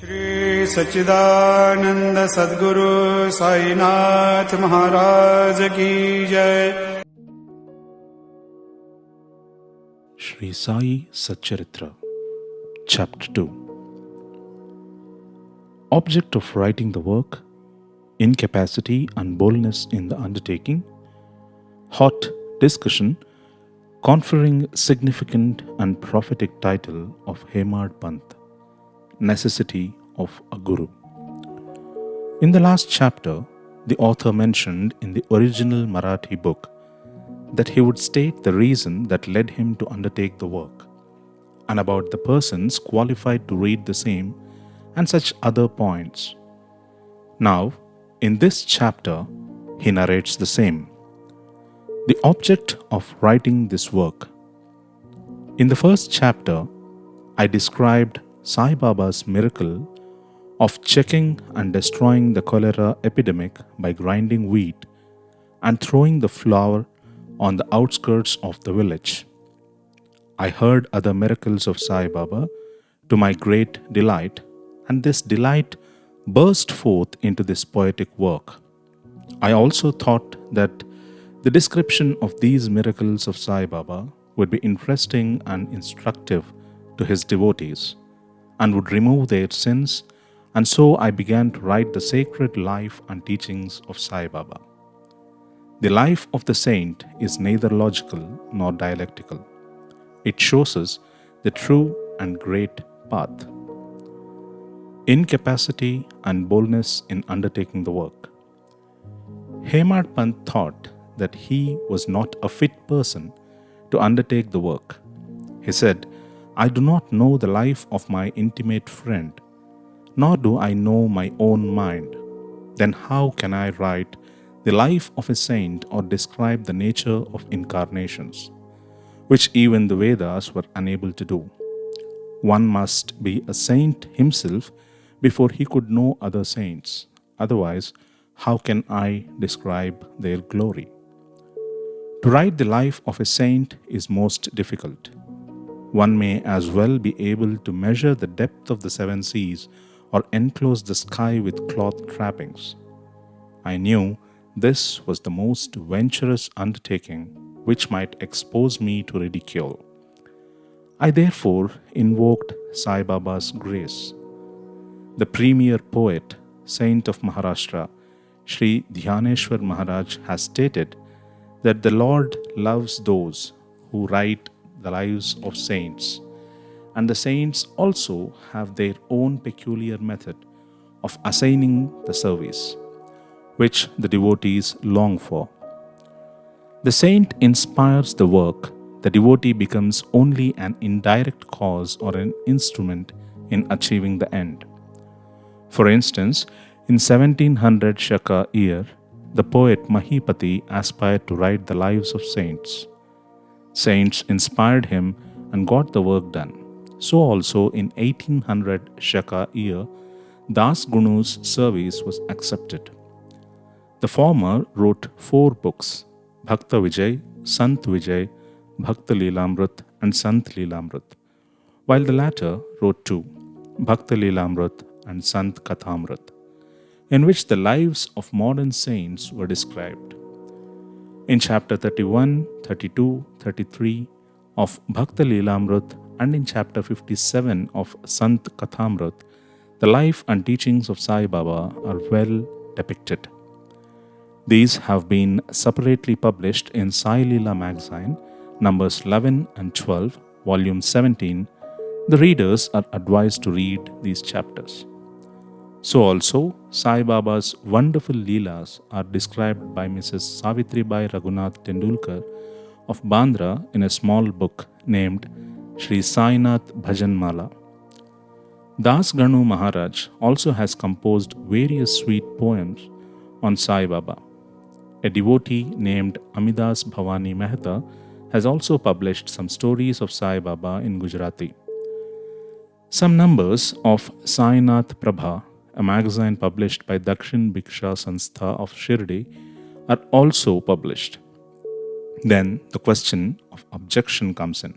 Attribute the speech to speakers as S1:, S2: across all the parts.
S1: Shri Satchidananda Sadguru Sai Nath Maharaj Ki Jai.
S2: Shri Sai Satcharitra, Chapter 2. Object of writing the work: Incapacity and boldness in the undertaking. Hot discussion conferring significant and prophetic title of Hemadpant. Necessity of a Guru. In the last chapter, the author mentioned in the original Marathi book that he would state the reason that led him to undertake the work, and about the persons qualified to read the same, and such other points. Now, in this chapter, he narrates the same. The object of writing this work. In the first chapter, I described Sai Baba's miracle of checking and destroying the cholera epidemic by grinding wheat and throwing the flour on the outskirts of the village. I heard other miracles of Sai Baba to my great delight, and this delight burst forth into this poetic work. I also thought that the description of these miracles of Sai Baba would be interesting and instructive to his devotees, and would remove their sins, and so I began to write the sacred life and teachings of Sai Baba. The life of the saint is neither logical nor dialectical. It shows us the true and great path. Incapacity and boldness in undertaking the work. Hemadpant thought that he was not a fit person to undertake the work. He said, "I do not know the life of my intimate friend, nor do I know my own mind. Then how can I write the life of a saint or describe the nature of incarnations, which even the Vedas were unable to do? One must be a saint himself before he could know other saints. Otherwise, how can I describe their glory?" To write the life of a saint is most difficult. One may as well be able to measure the depth of the seven seas or enclose the sky with cloth trappings. I knew this was the most venturous undertaking which might expose me to ridicule. I therefore invoked Sai Baba's grace. The premier poet, saint of Maharashtra, Shri Dhyaneshwar Maharaj, has stated that the Lord loves those who write the lives of saints, and the saints also have their own peculiar method of assigning the service, which the devotees long for. The saint inspires the work, the devotee becomes only an indirect cause or an instrument in achieving the end. For instance, in 1700 Shaka year, the poet Mahipati aspired to write the lives of saints. Saints inspired him and got the work done. So also in 1800 Shaka year, Das Gunu's service was accepted. The former wrote 4 books: Bhakta Vijay, Sant Vijay, Bhakta Leelamrit and Sant Leelamrit, while the latter wrote 2, Bhakta Leelamrit and Sant Kathamrit, in which the lives of modern saints were described. In chapter 31, 32, 33 of Bhakta Leelamrit and in chapter 57 of Sant Kathamrit, the life and teachings of Sai Baba are well depicted. These have been separately published in Sai Leela magazine, numbers 11 and 12, volume 17. The readers are advised to read these chapters. So also, Sai Baba's wonderful Leelas are described by Mrs. Savitribai Raghunath Dabholkar of Bandra in a small book named Shri Sainath Bhajan Mala. Das Ganu Maharaj also has composed various sweet poems on Sai Baba. A devotee named Amidas Bhavani Mehta has also published some stories of Sai Baba in Gujarati. Some numbers of Sainath Prabha, a magazine published by Dakshin Bhiksha Sanstha of Shirdi, are also published. Then the question of objection comes in,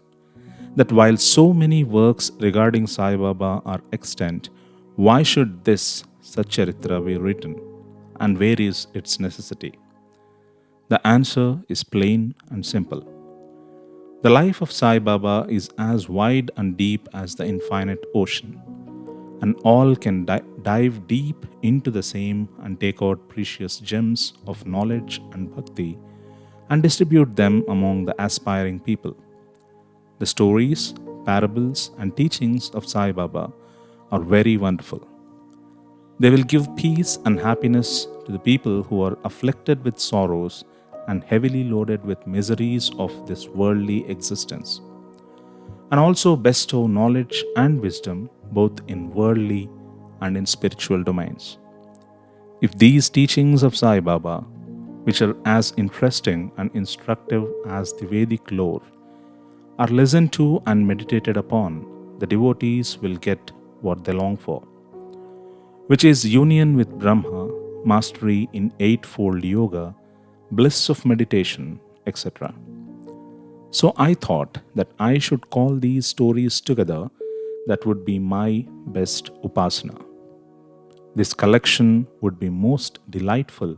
S2: that while so many works regarding Sai Baba are extant, Why should this Satcharitra be written, and where is its necessity? The answer is plain and simple. The life of Sai Baba is as wide and deep as the infinite ocean, and all can dive deep into the same and take out precious gems of knowledge and bhakti and distribute them among the aspiring people. The stories, parables, and teachings of Sai Baba are very wonderful. They will give peace and happiness to the people who are afflicted with sorrows and heavily loaded with miseries of this worldly existence, and also bestow knowledge and wisdom both in worldly and in spiritual domains. If these teachings of Sai Baba, which are as interesting and instructive as the Vedic lore, are listened to and meditated upon, the devotees will get what they long for, which is union with Brahma, mastery in eightfold yoga, bliss of meditation, etc. So I thought that I should call these stories together. That would be my best upasana. This collection would be most delightful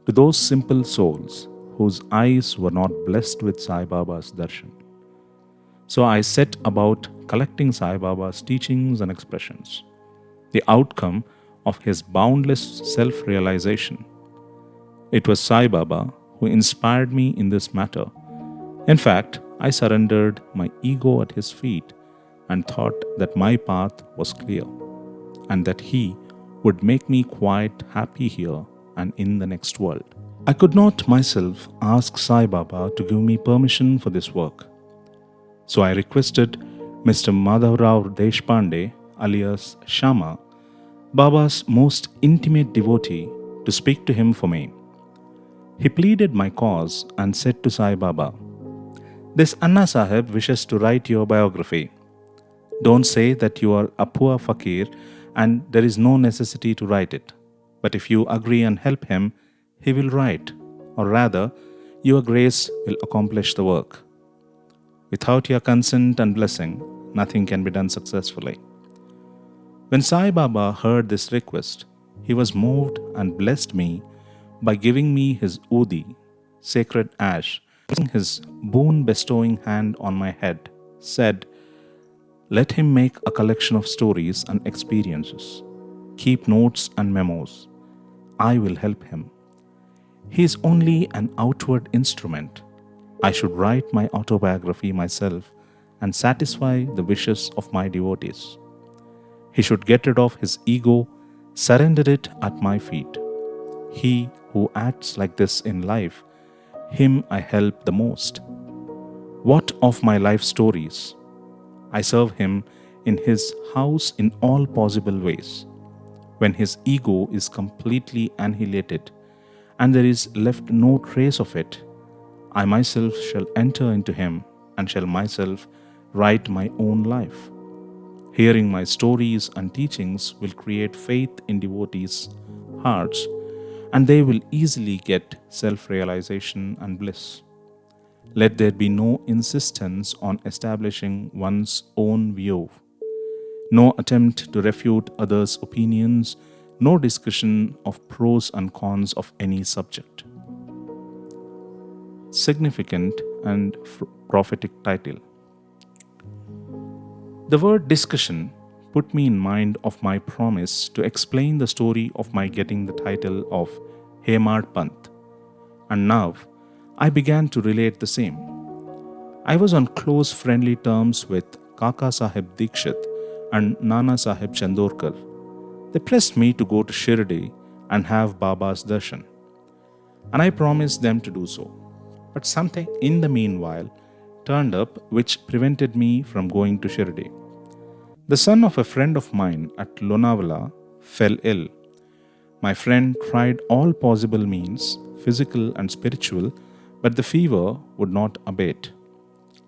S2: to those simple souls whose eyes were not blessed with Sai Baba's darshan. So I set about collecting Sai Baba's teachings and expressions, the outcome of his boundless self-realization. It was Sai Baba who inspired me in this matter. In fact, I surrendered my ego at his feet and thought that my path was clear and that he would make me quite happy here and in the next world. I could not myself ask Sai Baba to give me permission for this work. So I requested Mr. Madhavrao Deshpande, alias Shama, Baba's most intimate devotee, to speak to him for me. He pleaded my cause and said to Sai Baba, "This Anna Sahib wishes to write your biography. Don't say that you are a poor fakir and there is no necessity to write it. But if you agree and help him, he will write, or rather, your grace will accomplish the work. Without your consent and blessing, nothing can be done successfully." When Sai Baba heard this request, he was moved and blessed me by giving me his udi, sacred ash, placing his boon-bestowing hand on my head, said, "Let him make a collection of stories and experiences. Keep notes and memos. I will help him. He is only an outward instrument. I should write my autobiography myself and satisfy the wishes of my devotees. He should get rid of his ego, surrender it at my feet. He who acts like this in life, him I help the most. What of my life stories? I serve him in his house in all possible ways. When his ego is completely annihilated and there is left no trace of it, I myself shall enter into him and shall myself write my own life. Hearing my stories and teachings will create faith in devotees' hearts, and they will easily get self-realization and bliss. Let there be no insistence on establishing one's own view, no attempt to refute others' opinions, no discussion of pros and cons of any subject." Significant and prophetic title. The word discussion put me in mind of my promise to explain the story of my getting the title of Hemadpant, and now I began to relate the same. I was on close friendly terms with Kaka Sahib Dikshit and Nana Sahib Chandorkar. They pressed me to go to Shirdi and have Baba's darshan, and I promised them to do so. But something in the meanwhile turned up which prevented me from going to Shirdi. The son of a friend of mine at Lonavala fell ill. My friend tried all possible means, physical and spiritual, but the fever would not abate.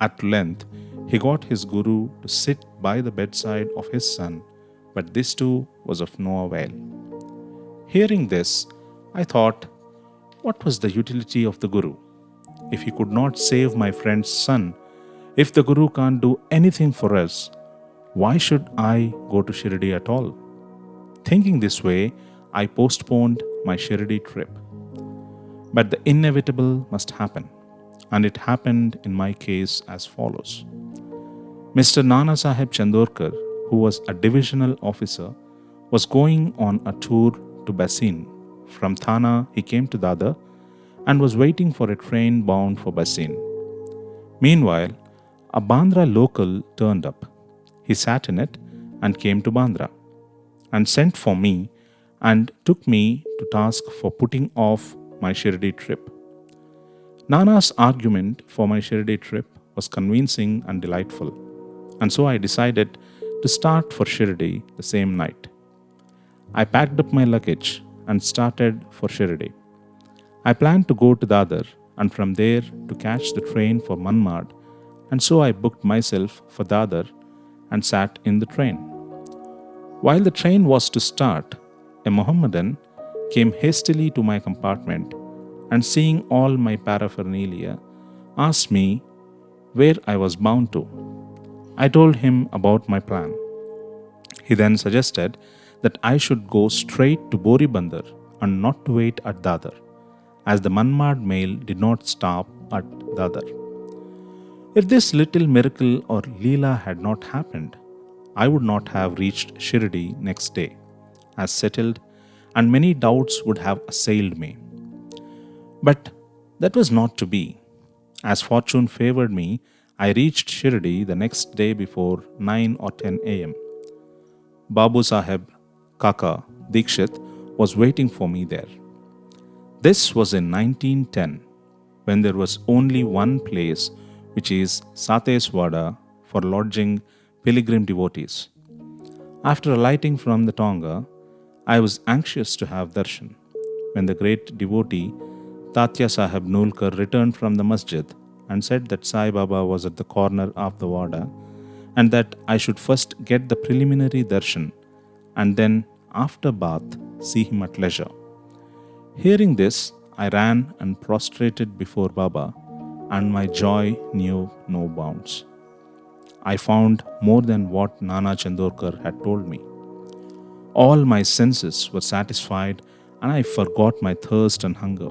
S2: At length, he got his guru to sit by the bedside of his son, but this too was of no avail. Hearing this, I thought, what was the utility of the guru? If he could not save my friend's son, if the guru can't do anything for us, why should I go to Shirdi at all? Thinking this way, I postponed my Shirdi trip. But the inevitable must happen, and it happened in my case as follows. Mr. Nana Sahib Chandorkar, who was a divisional officer, was going on a tour to Bassein. From Thana, he came to Dadar and was waiting for a train bound for Bassein. Meanwhile, a Bandra local turned up. He sat in it and came to Bandra and sent for me and took me to task for putting off my Shirdi trip. Nana's argument for my Shirdi trip was convincing and delightful, and so I decided to start for Shirdi the same night. I packed up my luggage and started for Shirdi. I planned to go to Dadar and from there to catch the train for Manmad, and so I booked myself for Dadar and sat in the train. While the train was to start, a Mohammedan came hastily to my compartment and, seeing all my paraphernalia, asked me where I was bound to. I told him about my plan. He then suggested that I should go straight to Boribandar and not to wait at Dadar, as the Manmad mail did not stop at Dadar. If this little miracle or Leela had not happened, I would not have reached Shirdi next day, as settled, and many doubts would have assailed me. But that was not to be. As fortune favored me, I reached Shirdi the next day before 9 or 10 a.m. Babu Sahib Kaka Dikshit was waiting for me there. This was in 1910, when there was only one place, which is Sateswada, for lodging pilgrim devotees. After alighting from the Tonga, I was anxious to have darshan. When the great devotee Tatya Sahib Nulkar returned from the masjid and said that Sai Baba was at the corner of the Wada and that I should first get the preliminary darshan and then, after bath, see him at leisure. Hearing this, I ran and prostrated before Baba, and my joy knew no bounds. I found more than what Nana Chandorkar had told me. All my senses were satisfied and I forgot my thirst and hunger.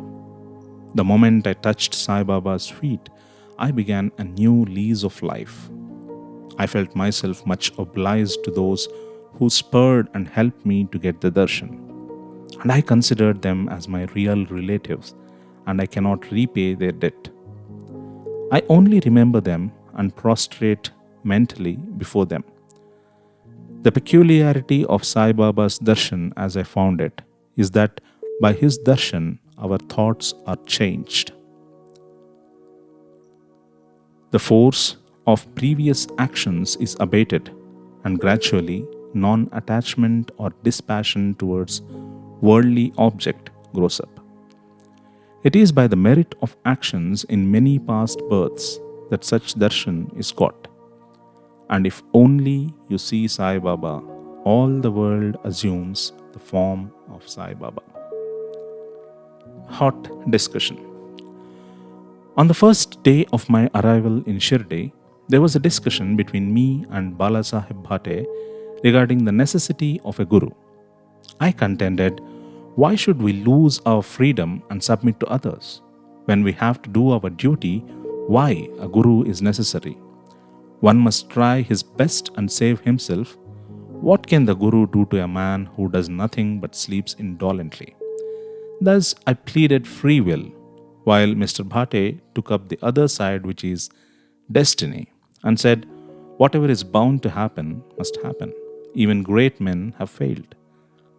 S2: The moment I touched Sai Baba's feet, I began a new lease of life. I felt myself much obliged to those who spurred and helped me to get the darshan, and I considered them as my real relatives, and I cannot repay their debt. I only remember them and prostrate mentally before them. The peculiarity of Sai Baba's darshan, as I found it, is that by his darshan, our thoughts are changed. The force of previous actions is abated, and gradually non-attachment or dispassion towards worldly object grows up. It is by the merit of actions in many past births that such darshan is got. And if only you see Sai Baba, all the world assumes the form of Sai Baba. Hot discussion. On the first day of my arrival in Shirdi, there was a discussion between me and Bala Sahib Bhate regarding the necessity of a guru. I contended, why should we lose our freedom and submit to others? When we have to do our duty, why a guru is necessary? One must try his best and save himself. What can the guru do to a man who does nothing but sleeps indolently? Thus I pleaded free will, while Mr. Bhate took up the other side, which is destiny, and said, whatever is bound to happen must happen. Even great men have failed.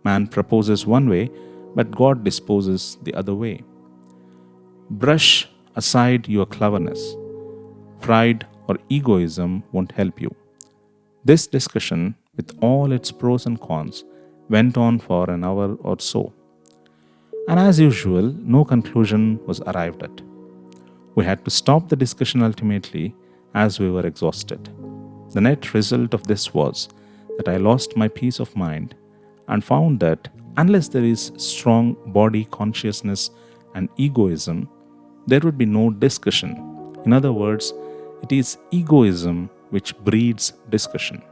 S2: Man proposes one way, but God disposes the other way. Brush aside your cleverness. Pride or egoism won't help you. This discussion, with all its pros and cons, went on for an hour or so. And as usual, no conclusion was arrived at. We had to stop the discussion ultimately, as we were exhausted. The net result of this was that I lost my peace of mind and found that unless there is strong body consciousness and egoism, there would be no discussion. In other words, it is egoism which breeds discussion.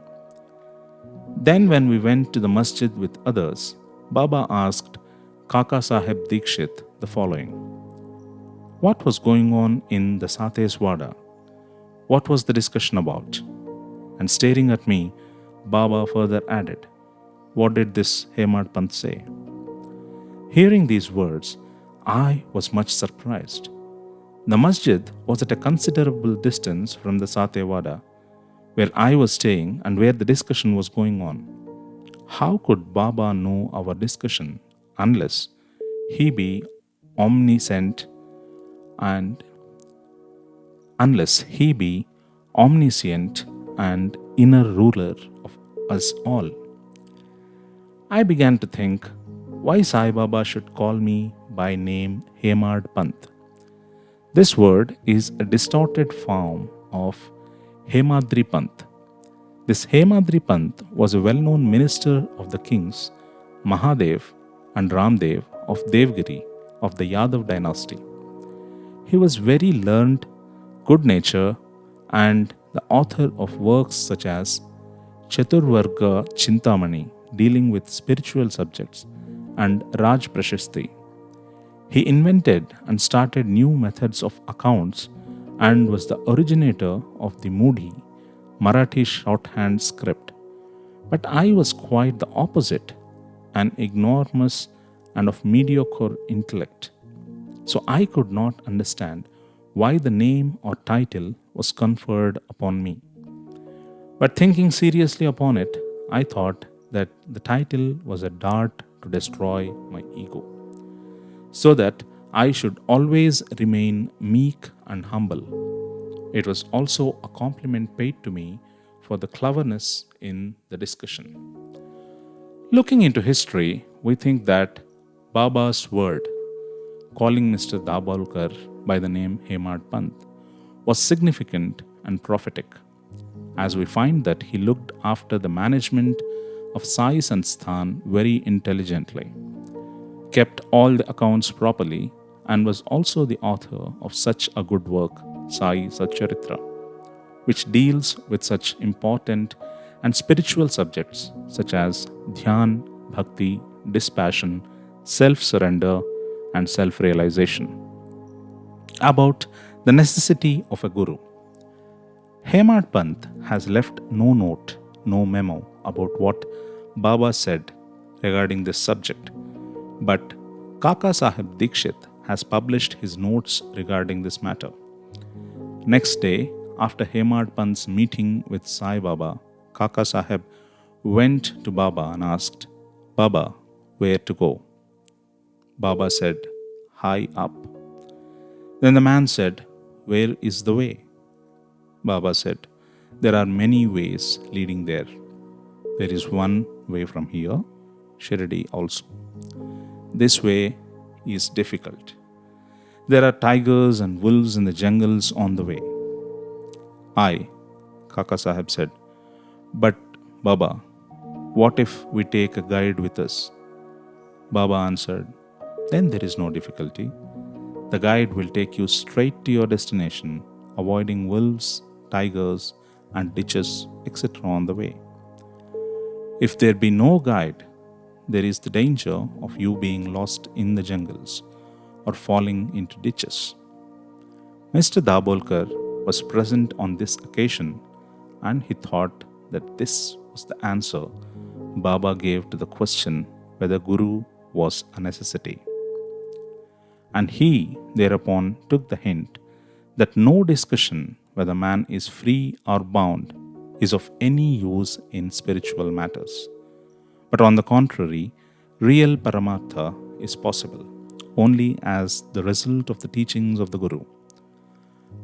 S2: Then, when we went to the masjid with others, Baba asked Kaka Sahib Dikshit the following: What was going on in the Sateswada? What was the discussion about? And staring at me, Baba further added, What did this Hemadpant say? Hearing these words, I was much surprised. The masjid was at a considerable distance from the Satewada, where I was staying and where the discussion was going on. How could Baba know our discussion unless he be omniscient and inner ruler of us all? I began to think why Sai Baba should call me by name Hemadpant. This word is a distorted form of Hemadripant. This Hemadripant was a well-known minister of the kings Mahadev and Ramdev of Devgiri of the Yadav dynasty. He was very learned, good-natured, and the author of works such as Chaturvarga Chintamani, dealing with spiritual subjects, and Raj Prashasti. He invented and started new methods of accounts and was the originator of the Moody, Marathi shorthand script. But I was quite the opposite, an ignoramus and of mediocre intellect. So I could not understand why the name or title was conferred upon me. But thinking seriously upon it, I thought that the title was a dart to destroy my ego, so that I should always remain meek and humble. It was also a compliment paid to me for the cleverness in the discussion. Looking into history, we think that Baba's word, calling Mr. Dabholkar by the name Hemadpant, was significant and prophetic, as we find that he looked after the management of Sai Sansthan very intelligently, kept all the accounts properly, and was also the author of such a good work, Sai Satcharitra, which deals with such important and spiritual subjects such as dhyan, bhakti, dispassion, self-surrender, and self-realization. About the necessity of a guru. Hemadpant has left no note, no memo about what Baba said regarding this subject, but Kaka Sahib Dikshit has published his notes regarding this matter. Next day, after Hemadpant's meeting with Sai Baba, Kaka Sahib went to Baba and asked, Baba, where to go? Baba said, high up. Then the man said, where is the way? Baba said, there are many ways leading there. There is one way from here, Shirdi also. This way is difficult. There are tigers and wolves in the jungles on the way. Kaka Sahib said, but Baba, what if we take a guide with us? Baba answered, then there is no difficulty. The guide will take you straight to your destination, avoiding wolves, tigers, and ditches, etc. on the way. If there be no guide, there is the danger of you being lost in the jungles or falling into ditches. Mr. Dabholkar was present on this occasion, and he thought that this was the answer Baba gave to the question whether Guru was a necessity. And he thereupon took the hint that no discussion whether man is free or bound is of any use in spiritual matters. But on the contrary, real Paramartha is possible only as the result of the teachings of the Guru,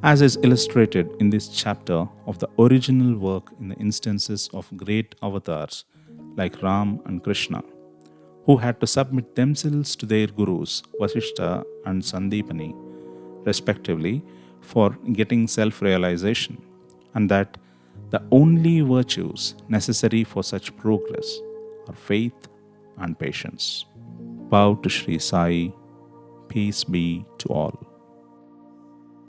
S2: as is illustrated in this chapter of the original work in the instances of great avatars like Ram and Krishna, who had to submit themselves to their gurus, Vasishta and Sandipani, respectively, for getting self-realization, and that the only virtues necessary for such progress are faith and patience. Bow to Shri Sai. Peace be to all.